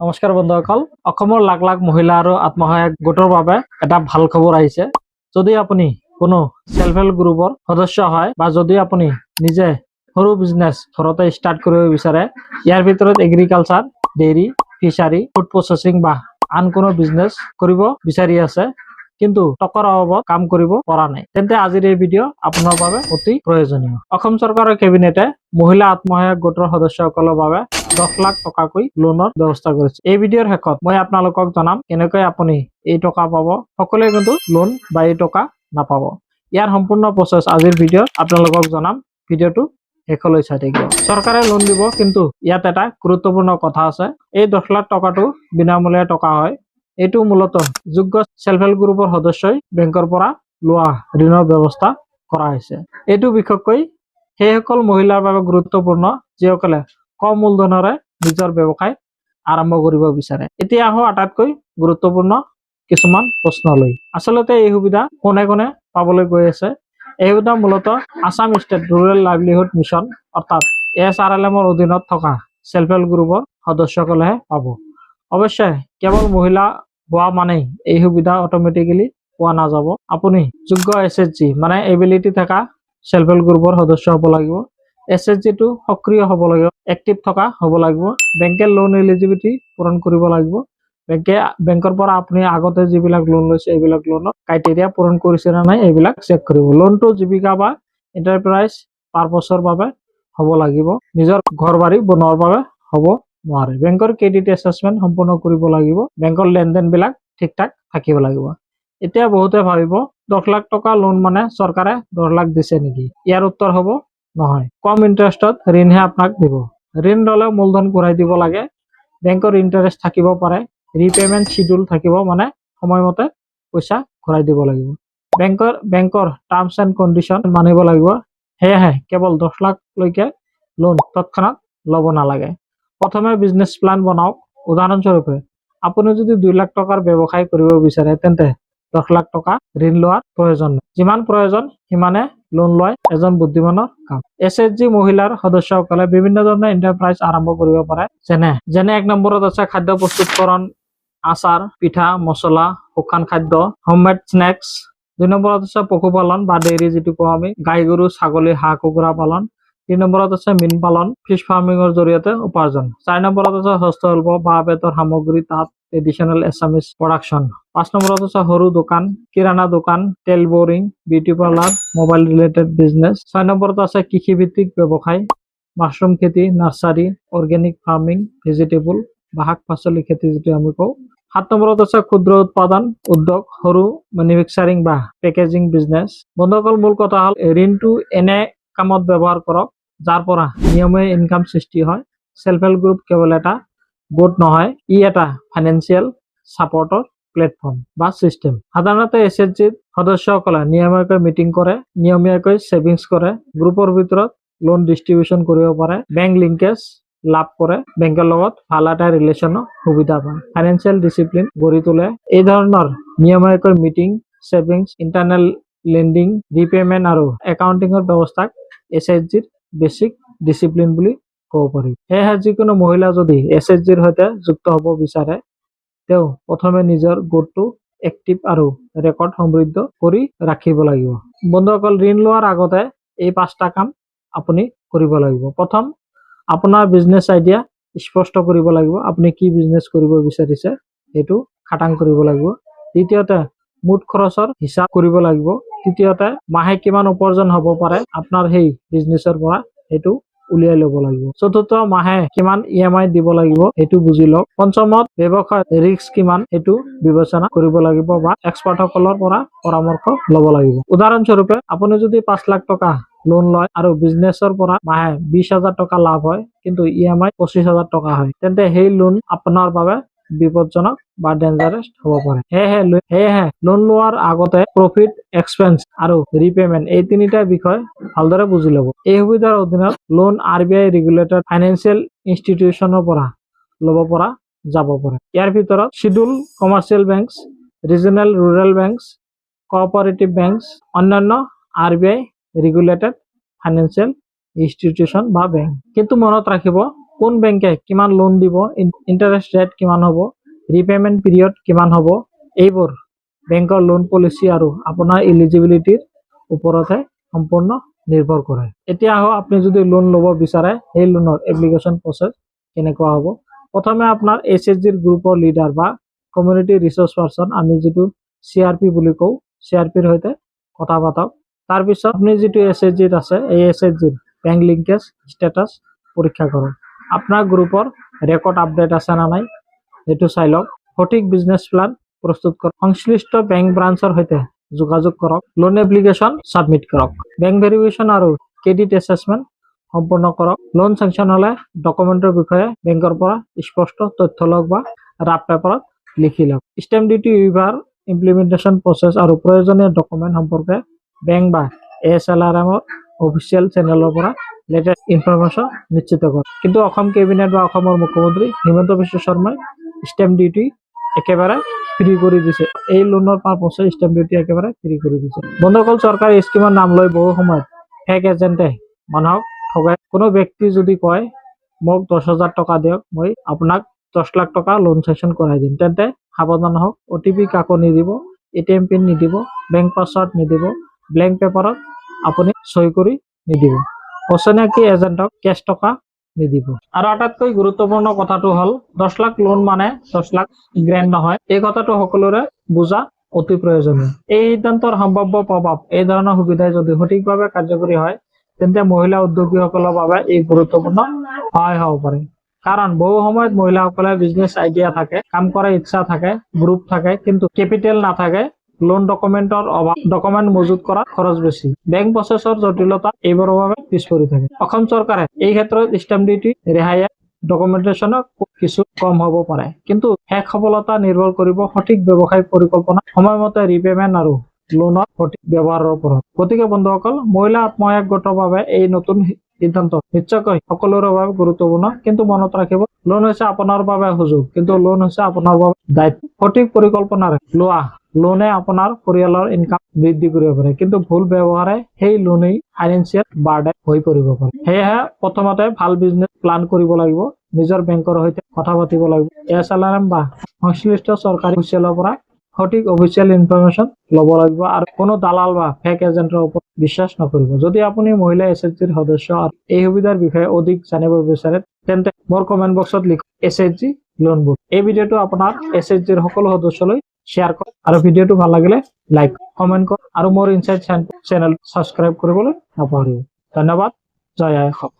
নমস্কাৰ বন্ধুসকল, অসমৰ লাখ লাখ মহিলা আৰু আত্মসহায়ক গোটৰ বাবে এটা ভাল খবৰ আহিছে। যদি আপুনি কোনো সেলফ হেল্প গ্ৰুপৰ সদস্য হয় বা যদি আপুনি নিজে সৰু বিজনেছ ঘৰতে ষ্টাৰ্ট কৰিব বিচাৰে, ইয়াৰ ভিতৰত agriculture, dairy, fishery, food processing বা আন কোনো বিজনেছ কৰিব বিচাৰি আছে কিন্তু টকাৰ অভাৱত কাম কৰিব পৰা নাই, তেন্তে আজিৰ এই ভিডিঅ' আপোনাৰ বাবে অতি প্ৰয়োজনীয়। অসম চৰকাৰৰ কেবিনেটে মহিলা আত্মসহায়ক গোটৰ সদস্যসকলৰ বাবে 10 লাখ টকাকৈ লোনৰ ব্যৱস্থা কৰিছে। এই ভিডিঅ'ৰ শেষত মই আপোনালোকক জনাম কেনেকৈ আপুনি এই টকা পাব। সকলোৱে কিন্তু লোন বা এই টকা নাপাব। ইয়াৰ সম্পূৰ্ণ প্ৰচেছ আজিৰ ভিডিঅ'ত আপোনালোকক জনাম। ভিডিঅ'টো শেষলৈ চাই থাকিব। চৰকাৰে লোন দিব, কিন্তু ইয়াত এটা গুৰুত্বপূৰ্ণ কথা আছে। এই 10 লাখ টকাটো বিনামূলীয়া টকা হয়। এইটো মূলতঃ যোগ্য সেলফ হেল্প গ্ৰুপৰ সদস্যই বেংকৰ পৰা লোৱা ঋণৰ ব্যৱস্থা কৰা হৈছে। এইটো বিশেষকৈ সেইসকল মহিলাৰ বাবে গুৰুত্বপূৰ্ণ যিসকলে কম মূলধনেৰে নিজৰ ব্যৱসায় আৰম্ভ কৰিব বিচাৰে। এতিয়া আহো আটাইতকৈ গুৰুত্বপূৰ্ণ কিছুমান প্ৰশ্নলৈ। আচলতে এই সুবিধা কোনে কোনে পাবলৈ গৈ আছে? এই সুবিধা মূলতঃ Assam state rural livelihood mission অৰ্থাৎ SRLM-ৰ অধীনত থকা সেলফ হেল্প গ্ৰুপৰ সদস্যসকলেহে পাব। অৱশ্যে কেৱল মহিলা হোৱা মানেই এই সুবিধা অট'মেটিকেলি পোৱা নাযাব। আপুনি যোগ্য SHG মানে এবিলিটি থকা সেলফ হেল্প গ্ৰুপৰ সদস্য হ'ব লাগিব। SHG-টো সক্ৰিয় হ'ব লাগিব, এক্টিভ থকা হ'ব লাগিব। বেংকে লোন এলিজিবিলিটি পূৰণ কৰিব লাগিব। বেংকৰ পৰা আপুনি আগতে যিবিলাক লোন লৈছে এইবিলাক লোনৰ ক্ৰাইটেৰিয়া পূৰণ কৰিছে নে নাই এইবিলাক চেক কৰিব। লোনটো জীৱিকা বা এণ্টাৰপ্ৰাইজ পাৰপছৰ বাবে হ'ব লাগিব, নিজৰ ঘৰ বাৰী বনোৱাৰ বাবে হ'ব নোৱাৰে। বেংকৰ ক্ৰেডিট এছেছমেণ্ট সম্পূৰ্ণ কৰিব লাগিব। বেংকৰ লেনদেনবিলাক ঠিক ঠাক থাকিব লাগিব। এতিয়া বহুতে ভাবিব 10 লাখ টকা লোন মানে চৰকাৰে 10 লাখ দিছে নেকি? ইয়াৰ উত্তৰ হ'ব নহয়। কম ইণ্টাৰেষ্টত ঋণহে আপোনাক দিব। ঋণ ল'লে মূলধন ঘূৰাই দিব লাগে। বেংকৰ ইণ্টাৰেষ্ট থাকিব পাৰে। ৰিপেমেণ্ট শিডিউল থাকিব, মানে সময়মতে পইচা ঘূৰাই দিব লাগিব। বেংকৰ টাৰ্মছ এণ্ড কণ্ডিশ্যন মানিব লাগিব। সেয়েহে কেৱল 10 লাখলৈকে লোন তৎক্ষণাত ল'ব নালাগে। প্ৰথমে বিজনেছ প্লান বনাওক। উদাহৰণস্বৰূপে আপুনি যদি 2 লাখ টকাৰ ব্যৱসায় কৰিব বিচাৰে, তেন্তে 10 লাখ টকা ঋণ লোৱাৰ প্ৰয়োজন নাই। যিমান প্ৰয়োজন সিমানে লোন লোৱাই এজন বুদ্ধিমানৰ কাম। SHG মহিলাৰ সদস্যসকলে বিভিন্ন ধৰণৰ এণ্টাৰপ্ৰাইজ আৰম্ভ কৰিব পাৰে। যেনে 1 নম্বৰত আছে খাদ্য প্ৰস্তুতকৰণ, আচাৰ, পিঠা, মছলা, শুকান খাদ্য, হোমমেড স্নেক্স। 2 নম্বৰত আছে পশুপালন বা ডেইৰী, যিটো কওঁ আমি, গাই গৰু, ছাগলী, হাঁহ কুকুৰা পালন। 3 নম্বৰত আছে মীন পালন, ফিছ ফাৰ্মিঙৰ জৰিয়তে উপাৰ্জন। 4 নম্বৰত আছে হস্তশিল্প, বাঁহ বেতৰ সামগ্ৰী, তাঁত, ট্ৰেডিশ্যনেল এছামিজ প্ৰডাকশ্যন। 5 নম্বৰত আছে সৰু দোকান, কিৰাণা দোকান, তেল boring, beauty parlour, mobile related business. 6 নম্বৰত আছে কৃষিভিত্তিক ব্যৱসায়, মাছৰুম খেতি, নাৰ্চাৰী, অৰ্গেনিক ফাৰ্মিং, ভেজিটেবল বা শাক পাচলি খেতি, যিটো আমি কওঁ। 7 নম্বৰত আছে ক্ষুদ্ৰ উৎপাদন উদ্যোগ, সৰু মেনুফেকচাৰিং বা পেকেজিং বিজনেছ। বন্ধুসকল, মূল কথা হ'ল ঋণটো এনে কামত ব্যৱহাৰ কৰক যাৰ পৰা নিয়মীয়া ইনকাম সৃষ্টি হয়। সেলফ হেল্প গ্ৰুপ কেৱল এটা গোট নহয়, ই এটা ফাইনেন্সিয়েল ছাপৰ্টৰ প্লেটফৰ্ম বা চিষ্টেম। সাধাৰণতে SHG সদস্যসকলে নিয়মীয়াকৈ মিটিং কৰে, নিয়মীয়াকৈ ছেভিংছ কৰে, গ্ৰুপৰ ভিতৰত লোন ডিষ্ট্ৰিবিউচন কৰিব পাৰে, বেংক লিংকেজ লাভ কৰে, বেংকৰ লগত ভাল এটা ৰিলেশ্যনৰ সুবিধা পায়, ফাইনেন্সিয়েল ডিচিপ্লিন গঢ়ি তোলে। এই ধৰণৰ নিয়মীয়াকৈ meeting, savings, internal lending, repayment আৰু একাউণ্টিঙৰ ব্যৱস্থাক SHG-ৰ বেছিক ডিচিপ্লিন বুলি ক'ব পাৰি। সেয়েহে যিকোনো মহিলা যদি SHG-ৰ সৈতে যুক্ত হ'ব বিচাৰে, তেওঁ প্ৰথমে নিজৰ গোটটো এক্টিভ আৰু ৰেকৰ্ড সমৃদ্ধ কৰি ৰাখিব লাগিব। বন্ধুসকল, ঋণ লোৱাৰ আগতে এই 5টা কাম আপুনি কৰিব লাগিব। প্ৰথম, আপোনাৰ বিজনেছ আইডিয়া স্পষ্ট কৰিব লাগিব। আপুনি কি বিজনেছ কৰিব বিচাৰিছে সেইটো খাটাং কৰিব লাগিব। দ্বিতীয়তে, মুঠ খৰচৰ হিচাপ কৰিব লাগিব। তৃতীয়তে, মাহে কিমান উপাৰ্জন হ'ব পাৰে আপোনাৰ সেই বিজনেছৰ পৰা, সেইটো উলিয়াই ল'ব লাগিব। চতুৰ্থ, মাহে কিমান EMI দিব লাগিব সেইটো বুজি লওক। পঞ্চমত, ব্যৱসায়ত ৰিস্ক কিমান সেইটো বিবেচনা কৰিব লাগিব বা এক্সপাৰ্টসকলৰ পৰা পৰামৰ্শ ল'ব লাগিব। উদাহৰণস্বৰূপে, আপুনি যদি 5 লাখ টকা লোন লয় আৰু বিজনেছৰ পৰা মাহে 20,000 টকা লাভ হয়, কিন্তু EMI 25,000 টকা হয়, তেন্তে সেই লোন আপোনাৰ বাবে বিপদজনক বা ডেঞ্জাৰাছ হ'ব পাৰে। সেয়েহে লোন লোৱাৰ আগতে প্ৰফিট, এক্সপেন্স আৰু ৰিপেমেণ্ট এই 3টা বিষয় ভালদৰে বুজি ল'ব। এই সুবিধাৰ অধীনত লোন RBI ৰেগুলেটেড ফাইনেন্সিয়েল ইনষ্টিটিউচনৰ পৰা ল'ব পৰা যাব পাৰে। ইয়াৰ ভিতৰত schedule commercial banks, regional rural banks, cooperative banks, অন্যান্য RBI ৰেগুলেটেড ফাইনেন্সিয়েল ইনষ্টিটিউচন বা বেংক। কিন্তু মনত ৰাখিব, কোন বেংকে কিমান লোন দিব, ইন্টাৰেস্ট ৰেট কিমান হ'ব, ৰিপেমেন্ট পিৰিয়ড কিমান হ'ব, এইবোৰ বেংকৰ লোন পলিচি আৰু আপোনাৰ এলিজিবিলিটিৰ ওপৰতহে সম্পূৰ্ণ নিৰ্ভৰ কৰে। এতিয়া আহক আপুনি যদি লোন ল'ব বিচাৰে সেই লোনৰ এপ্লিকেশ্যন প্ৰচেছ কেনেকুৱা হ'ব। প্ৰথমে আপোনাৰ SHGৰ গ্ৰুপৰ লিডাৰ বা কমিউনিটি ৰিচোৰ্চ পাৰ্চন, আমি যিটো CRP বুলি কওঁ, CRPৰ সৈতে কথা পাতক। তাৰপিছত আপুনি যিটো SHGত আছে এই SHGৰ বেংক লিংকেজ ষ্টেটাছ পৰীক্ষা কৰক। আপোনাৰ গ্ৰুপৰ ৰেকৰ্ড আপডেট আছে না নাই সেইটো চাই লওক। সঠিক বিজনেছ প্লান প্ৰস্তুত কৰক। সংশ্লিষ্ট বেংক ব্ৰাঞ্চৰ সৈতে যোগাযোগ কৰক। লোন এপ্লিকেশ্যন ছাবমিট কৰক। বেংক ভেৰিফিকেশ্যন আৰু ক্ৰেডিট এছেছমেণ্ট সম্পূৰ্ণ কৰক। লোন চেংচন হ'লে ডকুমেণ্টৰ বিষয়ে বেংকৰ পৰা স্পষ্ট তথ্য লওক বা ৰাফ পেপাৰত লিখি লওক। Stamp duty waiver implementation process আৰু প্ৰয়োজনীয় ডকুমেণ্ট সম্পৰ্কে বেংক বা ASLRMৰ অফিচিয়েল চেনেলৰ পৰা লেটেষ্ট ইনফৰমেশ্যন নিশ্চিত কৰক। কিন্তু অসম কেবিনেট বা অসমৰ মুখ্যমন্ত্ৰী হিমন্ত বিশ্ব শৰ্মাই ষ্টেম্প ডিউটি একেবাৰে ফ্ৰী কৰি দিছে। এই লোনৰ পাৰপছে ষ্টেম্প ডিউটি একেবাৰে ফ্ৰী কৰি দিছে। বন্ধুসকল, চৰকাৰী স্কিমৰ নাম লৈ বহু সময়ত ফেক এজেণ্টে মানুহক ঠগায়। কোনো ব্যক্তি যদি কয় মোক 10,000 টকা দিয়ক, মই আপোনাক 10 লাখ টকা লোন চেংচন কৰাই দিম, তেন্তে সাৱধান হওক। OTP কাকো নিদিব, ATM পিন নিদিব, বেংক পাছৱৰ্ড নিদিব, ব্লেংক পেপাৰত আপুনি সই কৰি নিদিব। অচিনাকি এজেণ্টক কেছ টকা নিদিব। আৰু আটাইতকৈ গুৰুত্বপূৰ্ণ কথাটো হ'ল 10 লাখ লোন মানে 10 লাখ গ্ৰেণ্ড নহয়। এই কথাটো সকলোৰে বুজা অতি প্ৰয়োজনীয়। এই সিদ্ধান্তৰ সম্ভাৱ্য প্ৰভাৱ, এই ধৰণৰ সুবিধাই যদি সঠিকভাৱে কাৰ্যকৰী হয় তেন্তে মহিলা উদ্যোগীসকলৰ বাবে এই গুৰুত্বপূৰ্ণ সহায় হ'ব পাৰে। কাৰণ বহু সময়ত মহিলাসকলে বিজনেছ আইডিয়া থাকে, কাম কৰাৰ ইচ্ছা থাকে, গ্ৰুপ থাকে, কিন্তু কেপিটেল নাথাকে। লোন ডকুমেণ্টৰ অভাৱ, ডকুমেণ্ট মজুত কৰা খৰচ বেছি, বেংক প্ৰচেছৰ জটিলতা এইবোৰৰ বাবে পিছ পৰি থাকে। অসম চৰকাৰে এই ক্ষেত্ৰত ষ্টেম্প ডিউটি ৰেহাইয়ে ডকুমেণ্টেশ্যনক কিছু কম হ'ব পাৰে, কিন্তু শেষ সফলতা নিৰ্ভৰ কৰিব সঠিক ব্যৱসায়িক পৰিকল্পনা, সময়মতে ৰিপেমেণ্ট আৰু লোনৰ সঠিক ব্যৱহাৰৰ ওপৰত। গতিকে বন্ধুসকল, মহিলা আত্মসহায়ক গোটৰ বাবে এই নতুন সিদ্ধান্ত নিশ্চয়কৈ সকলোৰে বাবে গুৰুত্বপূৰ্ণ। কিন্তু মনত ৰাখিব, লোন হৈছে আপোনাৰ বাবে সুযোগ, কিন্তু লোন হৈছে আপোনাৰ বাবে দায়িত্ব। সঠিক পৰিকল্পনাৰে লোৱা লোনে আপোনাৰ পৰিয়ালৰ ইনকাম বৃদ্ধি কৰিব পাৰে, কিন্তু ভুল ব্যৱহাৰে সেই লোনেই ফাইনেন্সিয়েল বাৰ্ডেন হৈ পৰিব পাৰে। সেয়েহে প্ৰথমতে ভাল বিজনেছ প্লান কৰিব লাগিব, নিজৰ বেংকৰ সৈতে কথা পাতিব লাগিব, ASLRM বা সংশ্লিষ্ট চৰকাৰী অফিচিয়েলৰ পৰা সঠিক অফিচিয়েল ইনফৰমেশ্যন ল'ব লাগিব আৰু কোনো দালাল বা ফেক এজেণ্টৰ ওপৰত বিশ্বাস নকৰিব। যদি আপুনি মহিলা SHGৰ সদস্য আৰু এই সুবিধাৰ বিষয়ে অধিক জানিব বিচাৰে তেন্তে মোৰ কমেণ্ট বক্সত লিখক SHG লোনবোৰ। এই ভিডিঅ'টো আপোনাৰ SHGৰ সকলো সদস্যলৈ শ্বেয়াৰ কৰক আৰু ভিডিঅ'টো ভাল লাগিলে লাইক কমেণ্ট কৰক আৰু মোৰ ইনচাইট চেনেল ছাবস্ক্ৰাইব কৰিবলৈ নাপাহৰিব। ধন্যবাদ। জয় আই অসম।